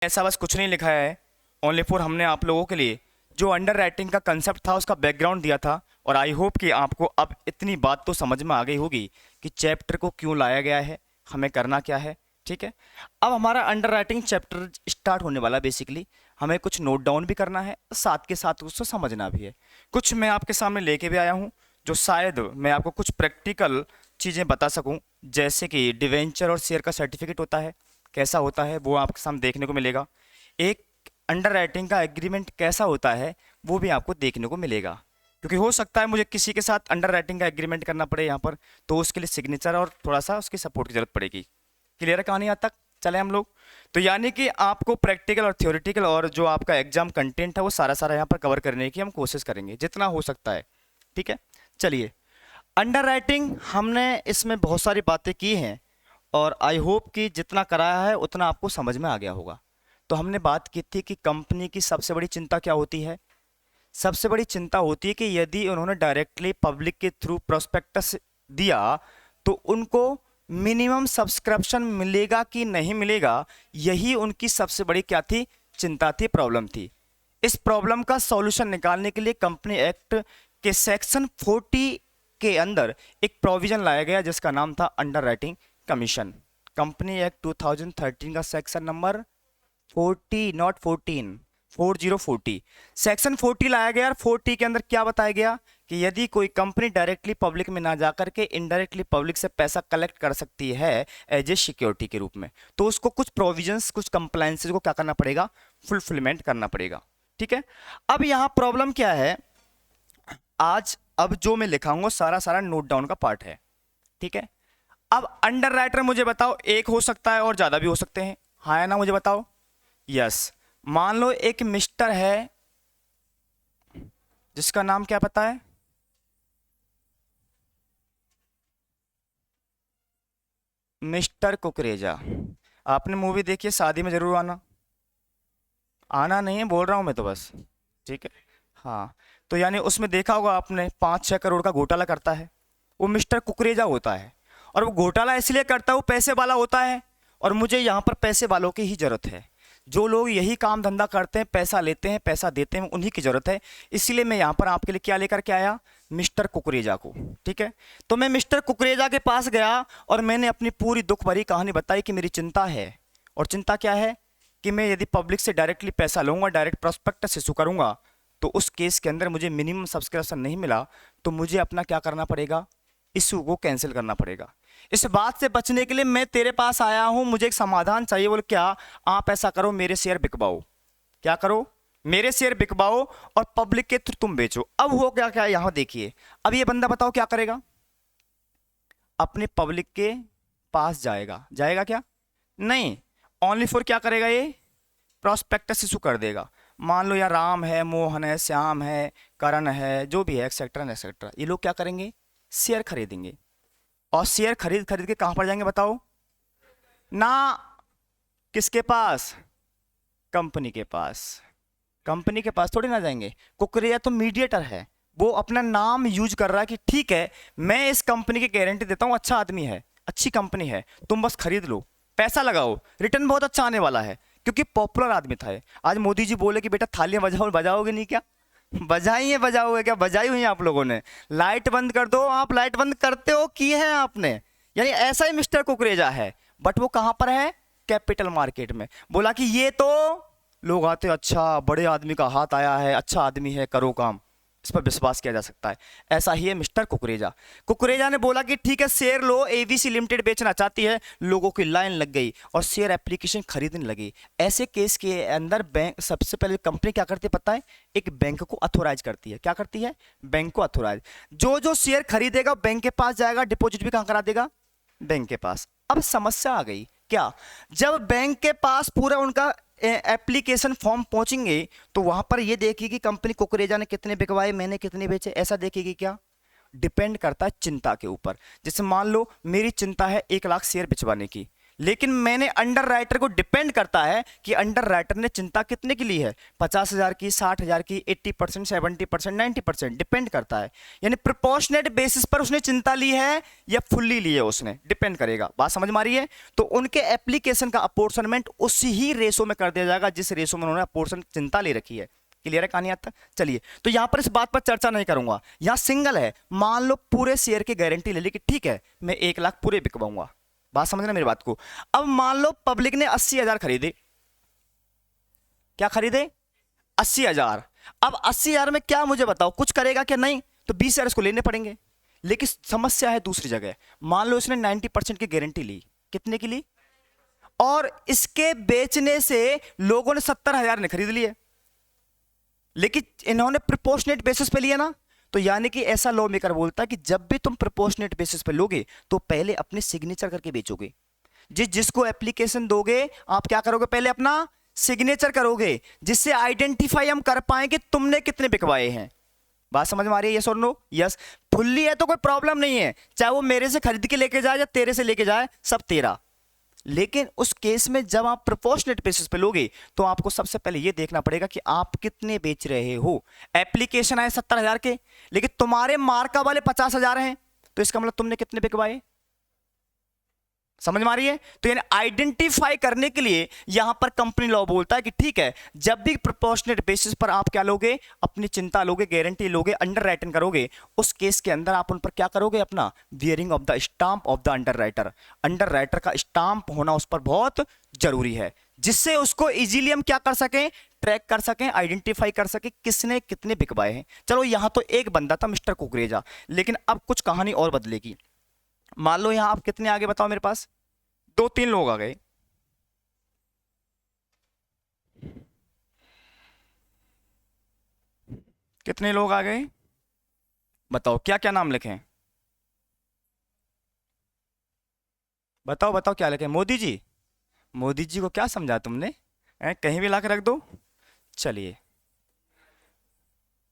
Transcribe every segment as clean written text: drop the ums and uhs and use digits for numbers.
ऐसा बस कुछ नहीं लिखा है। ओनली फॉर हमने आप लोगों के लिए जो अंडर राइटिंग का कंसेप्ट था उसका बैकग्राउंड दिया था। और आई होप कि आपको अब इतनी बात तो समझ में आ गई होगी कि चैप्टर को क्यों लाया गया है, हमें करना क्या है। ठीक है, अब हमारा अंडर राइटिंग चैप्टर स्टार्ट होने वाला। बेसिकली हमें कुछ नोट डाउन भी करना है, साथ के साथ उसको समझना भी है। कुछ मैं आपके सामने लेके भी आया हूँ जो शायद मैं आपको कुछ प्रैक्टिकल चीज़ें बता सकूं, जैसे कि डिवेंचर और शेयर का सर्टिफिकेट होता है, कैसा होता है वो आपके सामने देखने को मिलेगा। एक अंडर राइटिंग का एग्रीमेंट कैसा होता है वो भी आपको देखने को मिलेगा, क्योंकि हो सकता है मुझे किसी के साथ अंडर राइटिंग का एग्रीमेंट करना पड़े यहाँ पर, तो उसके लिए सिग्नेचर और थोड़ा सा उसकी सपोर्ट की जरूरत पड़ेगी। क्लियर है कहानी यहाँ तक? चले हम लोग। तो यानी कि आपको प्रैक्टिकल और थ्योरेटिकल और जो आपका एग्जाम कंटेंट है वो सारा सारा यहाँ पर कवर करने की हम कोशिश करेंगे जितना हो सकता है। ठीक है, चलिए। अंडर राइटिंग हमने इसमें बहुत सारी बातें की हैं और आई होप कि जितना कराया है उतना आपको समझ में आ गया होगा। तो हमने बात की थी कि कंपनी की सबसे बड़ी चिंता क्या होती है। सबसे बड़ी चिंता होती है कि यदि उन्होंने डायरेक्टली पब्लिक के थ्रू प्रोस्पेक्टस दिया तो उनको मिनिमम सब्सक्रिप्शन मिलेगा कि नहीं मिलेगा, यही उनकी सबसे बड़ी क्या थी, चिंता थी, प्रॉब्लम थी। इस प्रॉब्लम का सॉल्यूशन निकालने के लिए कंपनी एक्ट के सेक्शन 40 के अंदर एक प्रोविजन लाया गया जिसका नाम था under writing commission. Company act 2013 का सेक्शन नंबर 40, नॉट 14, 4040, सेक्शन 40 लाया गया। और 40 के अंदर क्या बताया गया कि यदि कोई कंपनी डायरेक्टली पब्लिक में ना जाकर के इनडायरेक्टली पब्लिक से पैसा कलेक्ट कर सकती है एज ए सिक्योरिटी के रूप में, तो उसको कुछ प्रोविजंस, कुछ कंप्लायंसेस को क्या करना पड़ेगा, फुलफिलमेंट करना पड़ेगा। ठीक है, अब यहां प्रॉब्लम क्या है, आज अब जो मैं लिखाऊंगा सारा सारा नोट डाउन का पार्ट है। ठीक है, अब अंडर राइटर मुझे बताओ, एक हो सकता है और ज्यादा भी हो सकते हैं, हाँ या ना मुझे बताओ। यस, मान लो एक मिस्टर है जिसका नाम क्या पता है, मिस्टर कुकरेजा। आपने मूवी देखी है शादी में जरूर आना? आना नहीं है बोल रहा हूं मैं तो बस। ठीक है, हाँ। तो यानी उसमें देखा होगा आपने 5-6 करोड़ का घोटाला करता है, वो मिस्टर कुकरेजा होता है। और वो घोटाला इसलिए करता है, वो पैसे वाला होता है। और मुझे यहाँ पर पैसे वालों की ही जरूरत है। जो लोग यही काम धंधा करते हैं, पैसा लेते हैं, पैसा देते हैं, उन्हीं की जरूरत है। इसलिए मैं यहाँ पर आपके लिए क्या लेकर के आया, मिस्टर कुकरेजा को। ठीक है, तो मैं मिस्टर कुकरेजा के पास गया और मैंने अपनी पूरी दुख भरी कहानी बताई कि मेरी चिंता है। और चिंता क्या है कि मैं यदि पब्लिक से डायरेक्टली पैसा लूंगा, डायरेक्ट प्रोस्पेक्टस इशू करूंगा, तो उस केस के अंदर मुझे मिनिमम सब्सक्रिप्शन नहीं मिला तो मुझे अपना क्या करना पड़ेगा, इशू को कैंसिल करना पड़ेगा। इस बात से बचने के लिए मैं तेरे पास आया हूं, मुझे एक समाधान चाहिए। बोले क्या? आप ऐसा करो, मेरे शेयर बिकवाओ। क्या करो? मेरे शेयर बिकवाओ और पब्लिक के थ्रू तुम बेचो। अब हो क्या क्या यहां देखिए, अब ये बंदा बताओ क्या करेगा, अपने पब्लिक के पास जाएगा। जाएगा क्या? नहीं, ओनली फॉर क्या करेगा, ये प्रोस्पेक्टस इशू कर देगा। मान लो यार राम है, मोहन है, श्याम है, करण है, जो भी है, एक्सेट्रा एक्सेट्रा, ये लोग क्या करेंगे, शेयर खरीदेंगे। और शेयर खरीद खरीद के कहां पर जाएंगे बताओ ना, किसके पास, कंपनी के पास। कंपनी के पास थोड़ी ना जाएंगे। कुकरेजा तो मीडिएटर है, वो अपना नाम यूज कर रहा है कि ठीक है मैं इस कंपनी की गारंटी देता हूं, अच्छा आदमी है, अच्छी कंपनी है, तुम बस खरीद लो, पैसा लगाओ, रिटर्न बहुत अच्छा आने वाला है, क्योंकि पॉपुलर आदमी था ये। आज मोदी जी बोले कि बेटा थालियां बजाओ, बजाओगे नहीं क्या? बजाइए, बजाओगे क्या? बजाई हुई है आप लोगों ने। लाइट बंद कर दो, आप लाइट बंद करते हो की है आपने। यानी ऐसा ही मिस्टर कुकरेजा है, बट वो कहां पर है, कैपिटल मार्केट में। बोला कि ये तो लोग आते, अच्छा बड़े आदमी का हाथ आया है, अच्छा आदमी है, करो काम, इस पर विश्वास किया जा सकता है। ऐसा ही है मिस्टर कुकरेजा। कुकरेजा ने बोला कि ठीक है शेयर लो, एबीसी लिमिटेड बेचना चाहती है। लोगों की लाइन लग गई और शेयर एप्लीकेशन खरीदने लगी। ऐसे केस के अंदर बैंक सबसे पहले कंपनी क्या करती है पता है, एक बैंक को अथोराइज करती है। क्या करती है? बैंक को अथोराइज। जो जो शेयर खरीदेगा बैंक के पास जाएगा, डिपॉजिट भी कहां करा देगा, बैंक के पास। अब समस्या आ गई क्या, जब बैंक के पास पूरा उनका एप्लीकेशन फॉर्म पहुंचेंगे तो वहां पर ये देखेगी कंपनी कुकरेजा ने कितने बिकवाए, मैंने कितने बेचे, ऐसा देखेगी क्या? डिपेंड करता है चिंता के ऊपर। जैसे मान लो मेरी चिंता है 1 लाख शेयर बिचवाने की, लेकिन मैंने अंडर राइटर को डिपेंड करता है कि अंडर राइटर ने चिंता कितने की ली है, 50,000 की, 60,000 की, 80%, 70%, 90%, डिपेंड करता है। यानी प्रोपोर्शनेट बेसिस पर उसने चिंता ली है या फुल्ली ली है, उसने डिपेंड करेगा। बात समझ में आ रही है? तो उनके एप्लीकेशन का अपोर्शनमेंट उसी ही रेशो में कर दिया जाएगा जिस रेशो में उन्होंने अपोर्शन चिंता ले रखी है। क्लियर है कहानी आता? चलिए, तो यहां पर इस बात पर चर्चा नहीं करूंगा। यहां सिंगल है, मान लो पूरे शेयर की गारंटी ले ली कि ठीक है मैं 1 लाख पूरे बिकवाऊंगा। बात समझना मेरी बात को। अब मान लो पब्लिक ने 80,000 खरीदे, क्या खरीदे? 80,000। अब 80,000 में क्या मुझे बताओ कुछ करेगा क्या? नहीं, तो 20,000 इसको लेने पड़ेंगे। लेकिन समस्या है दूसरी जगह। मान लो इसने 90% की गारंटी ली, कितने की ली? और इसके बेचने से लोगों ने 70,000 ने खरीद लिए, लेकिन इन्होंने प्रोपोर्शनेट बेसिस पे लिया ना। तो यानी कि ऐसा लॉ मेकर बोलता है कि जब भी तुम प्रोपोर्शनेट बेसिस पे लोगे तो पहले अपने सिग्नेचर करके बेचोगे। जिसको एप्लीकेशन दोगे आप क्या करोगे? पहले अपना सिग्नेचर करोगे, जिससे आइडेंटिफाई हम कर पाए कि तुमने कितने बिकवाए हैं। बात समझ में आ रही है? यस और नो? यस। फुल्ली है तो कोई प्रॉब्लम नहीं है, चाहे वो मेरे से खरीद के लेके जाए या तेरे से लेके जाए, सब तेरा। लेकिन उस केस में जब आप प्रोपोर्शनेट बेसिस पे लोगे तो आपको सबसे पहले यह देखना पड़ेगा कि आप कितने बेच रहे हो। एप्लीकेशन आए 70,000 के, लेकिन तुम्हारे मार्का वाले 50,000 हैं, तो इसका मतलब तुमने कितने बिकवाए? समझ में आ रही है? तो यानी आइडेंटिफाई करने के लिए यहां पर कंपनी लॉ बोलता है कि ठीक है, जब भी प्रोपोर्शनेट बेसिस पर आप क्या लोगे? अपनी चिंता लोगे, गारंटी लोगे, अंडर राइटिंग करोगे, उस केस के अंदर आप उन पर क्या करोगे? अपना wearing of the stamp of the under writer. Under writer का स्टाम्प होना उस पर बहुत जरूरी है, जिससे उसको इजीली हम क्या कर सकें? ट्रैक कर सकें, आइडेंटिफाई कर सकें किसने कितने बिकवाए हैं। चलो, यहां तो एक बंदा था मिस्टर कुकरेजा, लेकिन अब कुछ कहानी और बदलेगी। मान लो यहां आप कितने आगे बताओ मेरे पास? 2-3 लोग आ गए। कितने लोग आ गए बताओ? क्या क्या नाम लिखें? बताओ बताओ क्या लिखें? मोदी जी? मोदी जी को क्या समझा तुमने? कहीं भी ला के रख दो। चलिए,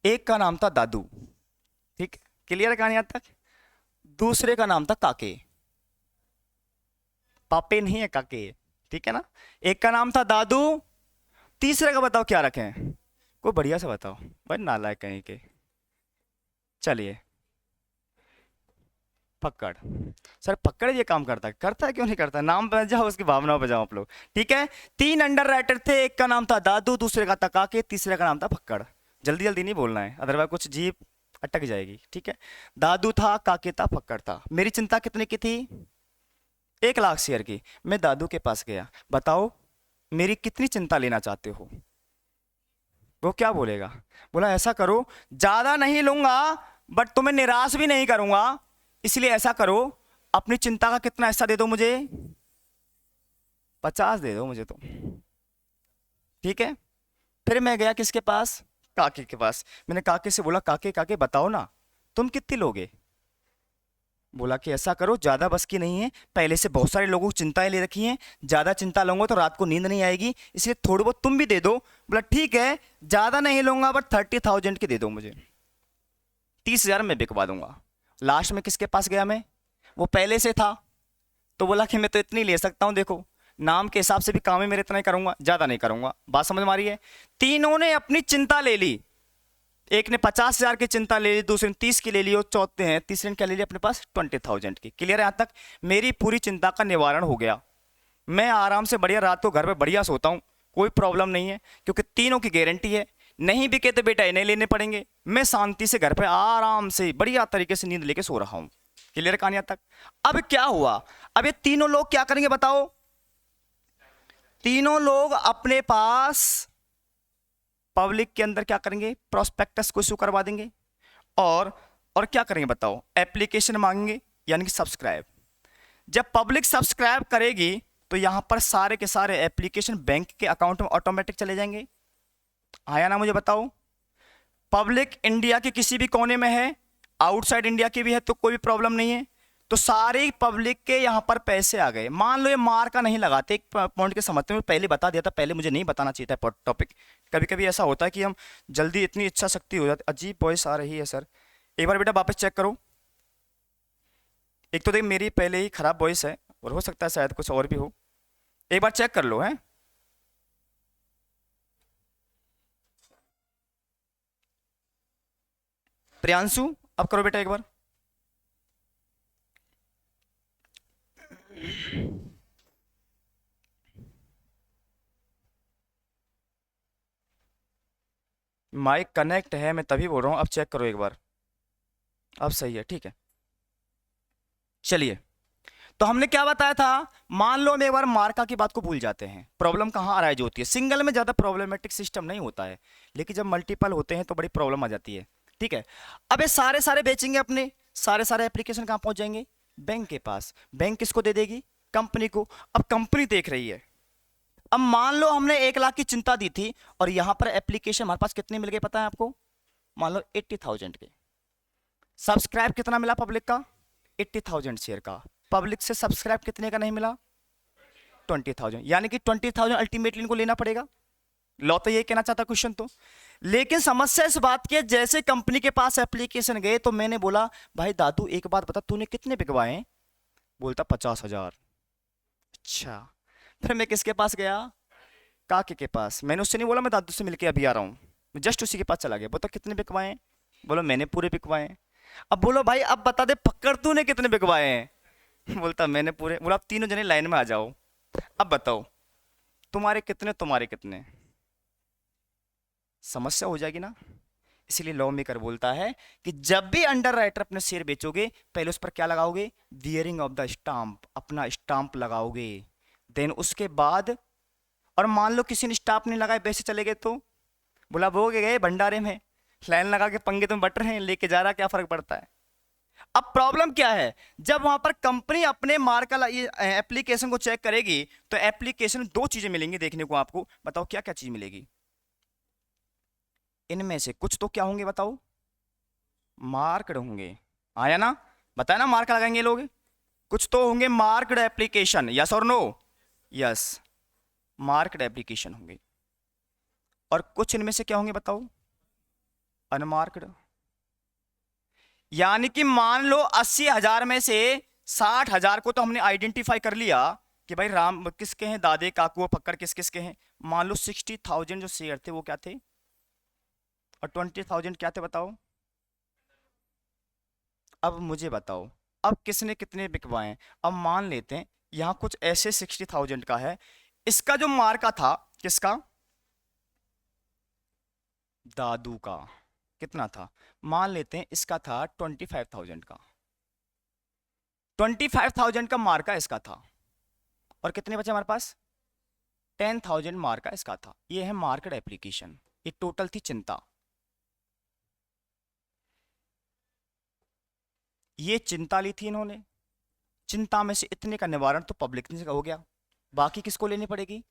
एक का नाम था दादू, ठीक, क्लियर है कहानी आज तक? दूसरे का नाम था काके, पापे नहीं है काके, ठीक है ना? एक का नाम था दादू, तीसरे का बताओ क्या रखें? कोई बढ़िया से बताओ भाई, नालायक कहीं के। चलिए, फक्कड़। सर फक्कड़ ये काम करता है? करता है, क्यों नहीं करता? नाम पे जाओ, उसकी भावनाओं पे जाओ आप लोग, ठीक है? 3 अंडर राइटर थे, एक का नाम था दादू, दूसरे का था काके, तीसरे का नाम था फक्कड़। जल्दी जल्दी नहीं बोलना है, अदरवाइज कुछ जीप अटक जाएगी, ठीक है? दादू था, काके था, फक्कड़ था। मेरी चिंता कितने की थी? 1 लाख शेयर की। मैं दादू के पास गया, बताओ मेरी कितनी चिंता लेना चाहते हो? वो क्या बोलेगा? बोला ऐसा करो, ज्यादा नहीं लूंगा बट तुम्हें निराश भी नहीं करूंगा, इसलिए ऐसा करो अपनी चिंता का कितना हिस्सा दे दो मुझे? 50 दे दो मुझे तो, ठीक है? फिर मैं गया किसके पास? काके के पास। मैंने काके से बोला काके काके बताओ ना तुम कितने लोगे? बोला कि ऐसा करो, ज्यादा बस की नहीं है, पहले से बहुत सारे लोगों की चिंताएं ले रखी हैं, ज्यादा चिंता लूंगा तो रात को नींद नहीं आएगी, इसलिए थोड़ी बहुत तुम भी दे दो। बोला ठीक है, ज्यादा नहीं लूंगा बट 30,000 की दे दो मुझे, 30,000 में बिकवा दूंगा। लास्ट में किसके पास गया मैं? वो पहले से था, तो बोला कि मैं तो इतनी ले सकता हूं, देखो नाम के हिसाब से भी काम है मेरे, इतना ही करूंगा, ज्यादा नहीं करूंगा। बात समझ में आ रही है? तीनों ने अपनी चिंता ले ली, एक ने 50,000 की चिंता ले ली, दूसरे ने 30 की ले ली, और चौथे हैं तीसरे ने क्या ले लिया अपने पास? 20,000 की। क्लियर है यहां तक? मेरी पूरी चिंता का निवारण हो गया, मैं आराम से बढ़िया रात को घर पे बढ़िया सोता हूं, कोई प्रॉब्लम नहीं है, क्योंकि तीनों की गारंटी है। नहीं बिके तो बेटा इन्हें लेने पड़ेंगे, मैं शांति से घर पे आराम से बढ़िया तरीके से नींद लेके सो रहा हूं। क्लियर है कहानी तक? अब क्या हुआ? अब ये तीनों लोग क्या करेंगे बताओ? तीनों लोग अपने पास पब्लिक के अंदर क्या करेंगे? प्रोस्पेक्टस को इशू करवा देंगे, और क्या करेंगे बताओ? एप्लीकेशन मांगेंगे, यानी कि सब्सक्राइब। जब पब्लिक सब्सक्राइब करेगी तो यहां पर सारे के सारे एप्लीकेशन बैंक के अकाउंट में ऑटोमेटिक चले जाएंगे। आया ना? मुझे बताओ, पब्लिक इंडिया के किसी भी कोने में है, आउटसाइड इंडिया की भी है, तो कोई भी प्रॉब्लम नहीं है, तो सारे पब्लिक के यहां पर पैसे आ गए। मान लो ये मार का नहीं लगाते, एक पॉइंट के समझते हुए पहले बता दिया था, पहले मुझे नहीं बताना चाहिए था टॉपिक। कभी कभी ऐसा होता है कि हम जल्दी, इतनी इच्छा शक्ति हो जाती। अजीब वॉइस आ रही है सर, एक बार बेटा वापस चेक करो। एक तो देख मेरी पहले ही खराब वॉइस है, और हो सकता है शायद कुछ और भी हो, एक बार चेक कर लो है। प्रियांशु अब करो बेटा एक बार। माइक कनेक्ट है, मैं तभी बोल रहा हूं, अब चेक करो एक बार। अब सही है, ठीक है। चलिए, तो हमने क्या बताया था, मान लो हम एक बार मार्का की बात को भूल जाते हैं। प्रॉब्लम कहाँ अराइज होती है, सिंगल में ज्यादा प्रॉब्लमेटिक सिस्टम नहीं होता है, लेकिन जब मल्टीपल होते हैं तो बड़ी प्रॉब्लम आ जाती है। ठीक है, अब ये सारे सारे बेचेंगे अपने, सारे सारे एप्लीकेशन कहाँ पहुंच जाएंगे, बैंक के पास। बैंक किसको दे देगी, कंपनी को। अब कंपनी देख रही है, अब मान लो हमने 1 लाख की चिंता दी थी और यहां पर एप्लीकेशन हमारे पास कितने मिल गए पता है आपको, मान लो 80,000 के। सब्सक्राइब कितना मिला पब्लिक का, 80,000 शेयर का। पब्लिक से सब्सक्राइब कितने का नहीं मिला, 20,000। यानी कि 20,000 अल्टीमेटली इनको लेना पड़ेगा। लॉ तो ये कहना चाहता क्वेश्चन तो। लेकिन समस्या इस बात की है, जैसे कंपनी के पास एप्लीकेशन गए तो मैंने बोला भाई दादू एक बात बता, तूने कितने बिकवाए, बोलता 50,000। अच्छा, फिर मैं किसके पास गया, काके के पास। मैंने उससे नहीं बोला मैं दादू से मिलके अभी आ रहा हूँ, मैं जस्ट उसी के पास चला गया। बोला कितने बिकवाए, बोलो मैंने पूरे बिकवाए। अब बोलो भाई अब बता दे पकड़ तूने कितने बिकवाए हैं बोलता मैंने पूरे। बोला अब तीनों जने लाइन में आ जाओ, अब बताओ तुम्हारे कितने तुम्हारे कितने। समस्या हो जाएगी ना। इसलिए लॉ मेकर बोलता है कि जब भी अंडर राइटर अपने शेयर बेचोगे पहले उस पर क्या लगाओगे, वियरिंग ऑफ द स्टाम्प, अपना स्टाम्प लगाओगे। देन उसके बाद, और मान लो किसी ने स्टाम्प नहीं लगाए वैसे चले गए तो, बोला वो गए भंडारे में लाइन लगा के पंगे तुम बट रहे हैं, लेके जा रहा, क्या फर्क पड़ता है। अब प्रॉब्लम क्या है, जब वहां पर कंपनी अपने मार्क का ये एप्लीकेशन को चेक करेगी तो एप्लीकेशन में 2 चीजें मिलेंगी देखने को आपको। बताओ क्या क्या चीज मिलेगी, इनमें से कुछ तो क्या होंगे बताओ, मार्क्ड होंगे। आया ना, बताया ना मार्क लगाएंगे लोग, कुछ तो होंगे मार्क्ड एप्लीकेशन, यस और नो, यस मार्क्ड एप्लीकेशन होंगे। और कुछ इनमें से क्या होंगे बताओ, अनमार्क्ड। यानी कि मान लो 80,000 में से 60,000 को तो हमने आइडेंटिफाई कर लिया कि भाई राम किसके हैं, दादे काकू फक्कर किस किस के हैं। मान लो 60,000 जो शेयर थे वो क्या थे, और 20,000 क्या थे बताओ। अब मुझे बताओ अब किसने कितने बिकवाए। अब मान लेते हैं यहां कुछ ऐसे 60,000 का है, इसका जो मार्का था किसका, दादू का, कितना था, मान लेते हैं इसका था 25,000 का। 25,000 का मार्का इसका था, और कितने बचे हमारे पास, 10,000 मार्का इसका था। ये है मार्केट एप्लीकेशन, ये टोटल थी चिंता। ये चिंता ली थी इन्होंने, चिंता में से इतने का निवारण तो पब्लिक ने हो गया, बाकी किसको लेनी पड़ेगी,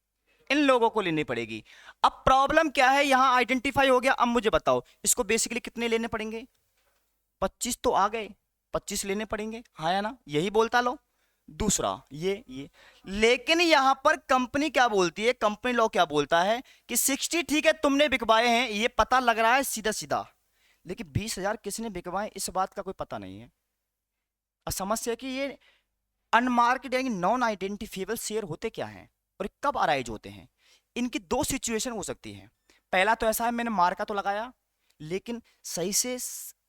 इन लोगों को लेनी पड़ेगी। अब प्रॉब्लम क्या है, यहां आइडेंटिफाई हो गया। अब मुझे बताओ इसको बेसिकली कितने लेने पड़ेंगे, 25 तो आ गए, 25 लेने पड़ेंगे, हाँ या ना, यही बोलता लो। दूसरा ये लेकिन यहां पर कंपनी क्या बोलती है, कंपनी लॉ क्या बोलता है कि 60 ठीक है तुमने बिकवाए हैं, ये पता लग रहा है सीधा सीधा, लेकिन 20,000 किसने बिकवाए इस बात का कोई पता नहीं है। और समस्या है कि ये अनमार्क्ड यानी नॉन आइडेंटिफिएबल शेयर होते क्या हैं और कब अराइज होते हैं। इनकी 2 सिचुएशन हो सकती है। पहला तो ऐसा है मैंने मार्का तो लगाया लेकिन सही से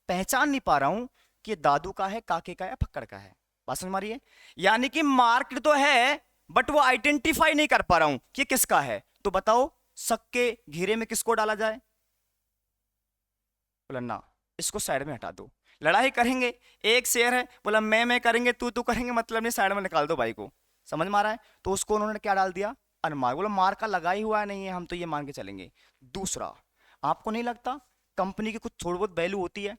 पहचान नहीं पा रहा हूं कि ये दादू का है, काके का है, फक्कड़ का है। बात समझ मारिए, यानी कि मार्क्ड तो है बट वो आइडेंटिफाई नहीं कर पा रहा हूं कि किसका है। तो बताओ सक्के घेरे में किसको डाला जाए, बोला ना इसको साइड में हटा दो। लड़ाई करेंगे, एक शेयर है, बोला मैं करेंगे, तू करेंगे, मतलब नहीं, साइड में निकाल दो भाई को। समझ में आ रहा है, तो उसको उन्होंने क्या डाल दिया, अनमार्क। बोला मार्का लगा ही हुआ नहीं है, हम तो ये मान के चलेंगे। दूसरा, आपको नहीं लगता कंपनी की कुछ थोड़ी बहुत वैल्यू होती है,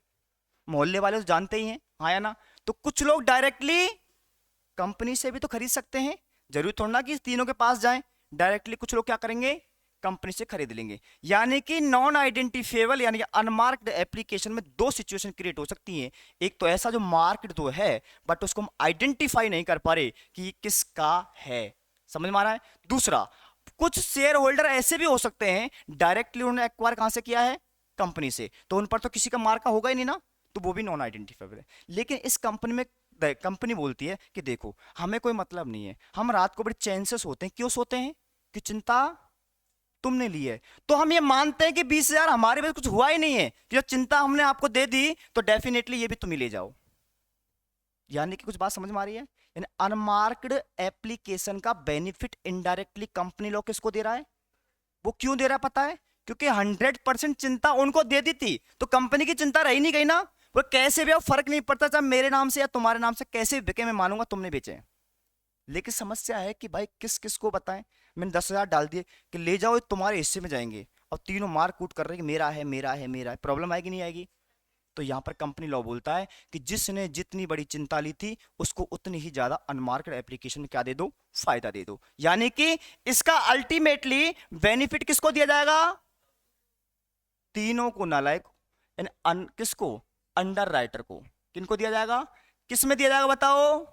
मोहल्ले वाले तो जानते ही हैं, हाँ या ना। तो कुछ लोग डायरेक्टली कंपनी से भी तो खरीद सकते हैं, जरूरी थोड़ा ना कि तीनों के पास जाएं। डायरेक्टली कुछ लोग क्या करेंगे, कंपनी से खरीद लेंगे। यानी कि नॉन आइडेंटिफिएबल यानी अनमार्क्ड एप्लीकेशन में 2 सिचुएशन क्रिएट हो सकती हैं। एक तो ऐसा जो मार्क्ड तो है बट उसको हम आइडेंटिफाई नहीं कर पा रहे कि ये किसका है, समझ में आ रहा है। दूसरा, कुछ शेयर होल्डर ऐसे भी हो सकते हैं डायरेक्टली उन्होंने एक्वायर कहां से किया है, कंपनी से, तो उन पर तो किसी का मार्का होगा ही नहीं ना, तो वो भी नॉन आइडेंटिफाइबल है। लेकिन इस कंपनी में कंपनी बोलती है कि देखो हमें कोई मतलब नहीं है, हम रात को बड़े चैन से सोते हैं, क्यों सोते हैं? कि चिंता तुमने ली है। तो हम ये मानते हैं कि 20,000 हमारे पास कुछ हुआ ही नहीं है, कि जब चिंता हमने आपको दे दी तो डेफिनेटली ये भी तुम ही ले जाओ। यानी कि कुछ बात समझ में आ रही है? यानी अनमार्क्ड एप्लीकेशन का बेनिफिट इनडायरेक्टली कंपनी लॉ किसको दे रहा है? वो क्यों दे रहा है पता है? क्योंकि 100% चिंता उनको दे दी थी, तो कंपनी की चिंता रही नहीं गई ना। वो कैसे भी फर्क नहीं पड़ता, चाहे मेरे नाम से या तुम्हारे नाम से कैसे भी बिके, मैं मानूंगा तुमने बेचे हैं। लेकिन समस्या है कि भाई किस किस को बताएं। मैंने 10,000 डाल दिए कि ले जाओ, ये तुम्हारे हिस्से में जाएंगे, और तीनों मार कूट कर रहे हैं कि मेरा है मेरा है मेरा है। प्रॉब्लम आएगी नहीं आएगी? तो यहां पर कंपनी लॉ बोलता है कि जिसने जितनी बड़ी चिंता ली थी उसको उतनी ही ज्यादा अनमार्केड एप्लीकेशन में क्या दे दो? फायदा दे दो। यानी कि इसका अल्टीमेटली बेनिफिट किसको दिया जाएगा? तीनों को नालायक, किसको? अंडर राइटर को। किनको दिया जाएगा? किस में दिया जाएगा बताओ?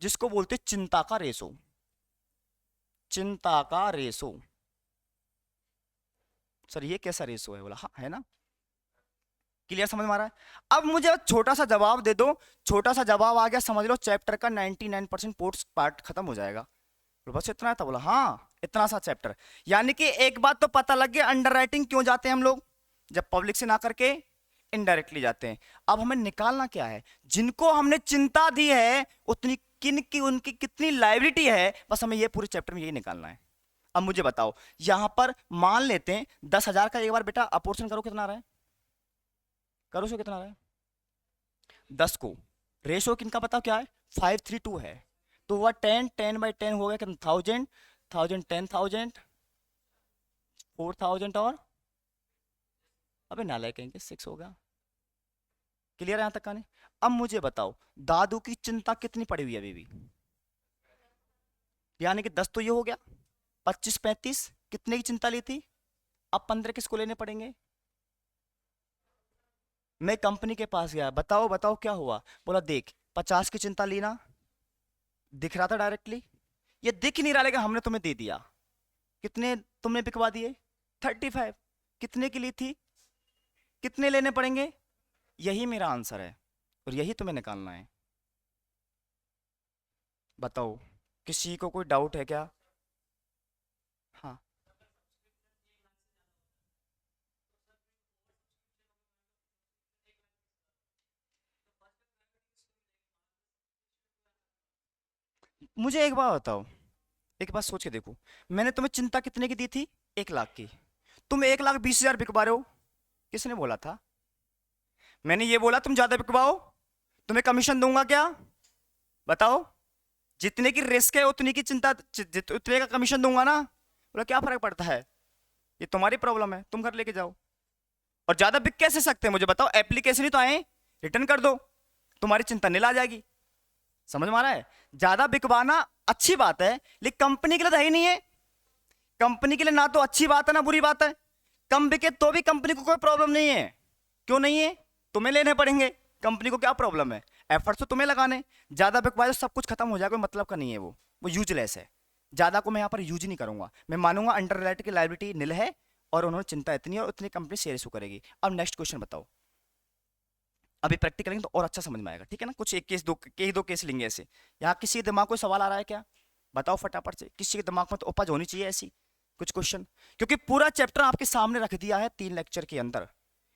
जिसको बोलते चिंता का रेशो, चिंता का रेशो। सर ये कैसा रेशो है? बोला हाँ है ना। क्लियर, समझ में आ रहा है? अब मुझे छोटा सा जवाब दे दो, छोटा सा जवाब आ गया, समझ लो चैप्टर का 99% पोर्ट्स पार्ट खत्म हो जाएगा। बस इतना था। बोला हाँ इतना सा चैप्टर। यानी कि एक बात तो पता लग गया, अंडरराइटिंग क्यों जाते हैं हम लोग? जब पब्लिक से ना करके इनडायरेक्टली जाते हैं। अब हमें निकालना क्या है? जिनको हमने चिंता दी है उतनी किन की उनकी कितनी लायबिलिटी है, बस हमें ये पूरे चैप्टर में यही निकालना है। अब मुझे बताओ, यहां पर मान लेते हैं 10,000 का, एक बार बेटा अपोर्शन करो कितना आ रहा है? करो सो कितना आ रहा है? 10 को रेशो किनका बताओ क्या है? 5:3:2 है। तो वह 10 हो गया कितना? 1000 1000 10,000 4,000 और अबे नालायक कहेंगे 6 होगा। क्लियर है यहां तक कहानी? अब मुझे बताओ दादू की चिंता कितनी पड़ी हुई है अभी भी? यानी कि 10 तो ये हो गया, 25 35 कितने की चिंता ली थी? अब 15 किसको लेने पड़ेंगे? मैं कंपनी के पास गया, बताओ बताओ क्या हुआ? बोला देख 50 की चिंता ली ना, दिख रहा था डायरेक्टली। ये दिख नहीं रहा, लेकिन हमने तुम्हें दे दिया। कितने तुमने बिकवा दिए? 35। कितने की ली थी? कितने लेने पड़ेंगे? यही मेरा आंसर है और यही तुम्हें निकालना है। बताओ किसी को कोई डाउट है क्या? हाँ मुझे एक बात बताओ, एक बात सोच के देखो, मैंने तुम्हें चिंता कितने की दी थी? 1,00,000 की। तुम 1,20,000 बिकवा रहे हो। किसने बोला था? मैंने ये बोला तुम ज्यादा बिकवाओ, तुम्हें कमीशन दूंगा क्या? बताओ। जितने की रिस्क है उतनी की चिंता, उतने का कमीशन दूंगा ना। बोला क्या फर्क पड़ता है, ये तुम्हारी प्रॉब्लम है, तुम घर लेके जाओ। और ज्यादा बिक कैसे सकते हैं मुझे बताओ? एप्लीकेशन ही तो आए, रिटर्न कर दो, तुम्हारी चिंता नील आ जाएगी। समझ में आ रहा है? ज्यादा बिकवाना अच्छी बात है, लेकिन कंपनी के लिए तो है ही नहीं है। कंपनी के लिए ना तो अच्छी बात है ना बुरी बात है। कम बिके तो भी कंपनी को कोई प्रॉब्लम नहीं है। क्यों नहीं है? तुम्हें लेने पड़ेंगे, कंपनी को क्या प्रॉब्लम है? एफर्ट्स तो तुम्हें लगाने। ज्यादा बिकवाए तो सब कुछ खत्म हो जाएगा, कोई मतलब का नहीं है, वो यूजलेस है। ज्यादा को मैं यहाँ पर यूज नहीं करूंगा, मैं मानूंगा अंडर राइटर की लायबिलिटी निल है और उन्होंने चिंता इतनी है और उतनी कंपनी शेयर इशू करेगी। अब नेक्स्ट क्वेश्चन बताओ, अभी प्रैक्टिकल करेंगे तो और अच्छा समझ में आएगा, ठीक है ना? कुछ एक दो केस लेंगे ऐसे। यहाँ किसी के दिमाग को सवाल आ रहा है क्या? बताओ फटाफट से, किसी के दिमाग में तो उपज होनी चाहिए ऐसी कुछ क्वेश्चन, क्योंकि पूरा चैप्टर आपके सामने रख दिया है 3 लेक्चर के अंदर।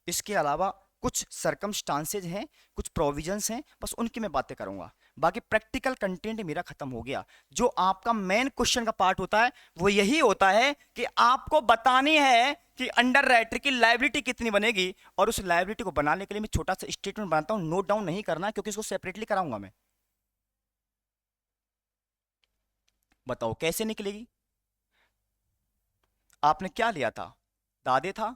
इसके अलावा कुछ सरकमस्टांसेज हैं, कुछ प्रोविजंस हैं, बस उनकी मैं बातें करूंगा। बाकी प्रैक्टिकल कंटेंट मेरा खत्म हो गया। जो आपका मेन क्वेश्चन का पार्ट होता है वो यही होता है कि आपको बतानी है कि अंडर राइटर की लायबिलिटी कितनी बनेगी, और उस लायबिलिटी को बनाने के लिए मैं छोटा सा स्टेटमेंट बनाता हूं, नोट डाउन नहीं करना क्योंकि इसको सेपरेटली कराऊंगा मैं। बताओ कैसे निकलेगी? आपने क्या लिया था? दादे था?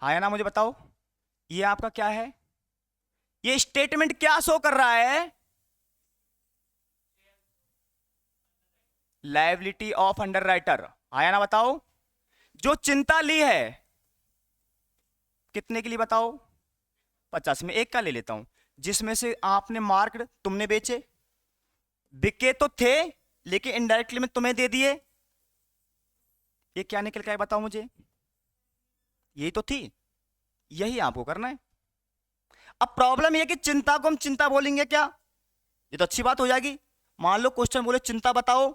हाँ या ना मुझे बताओ। ये आपका क्या है? ये स्टेटमेंट क्या शो कर रहा है? Liability of under writer. आया ना बताओ। जो चिंता ली है कितने के लिए बताओ? 50 में एक का ले लेता हूं, जिसमें से आपने मार्क्ड तुमने बेचे, बिके तो थे लेकिन इनडायरेक्टली में तुम्हें दे दिए। ये क्या निकल के आया बताओ मुझे? यही तो थी, यही आपको करना है। अब प्रॉब्लम यह कि चिंता को हम चिंता बोलेंगे क्या, ये तो अच्छी बात हो जाएगी। मान लो क्वेश्चन बोले चिंता बताओ,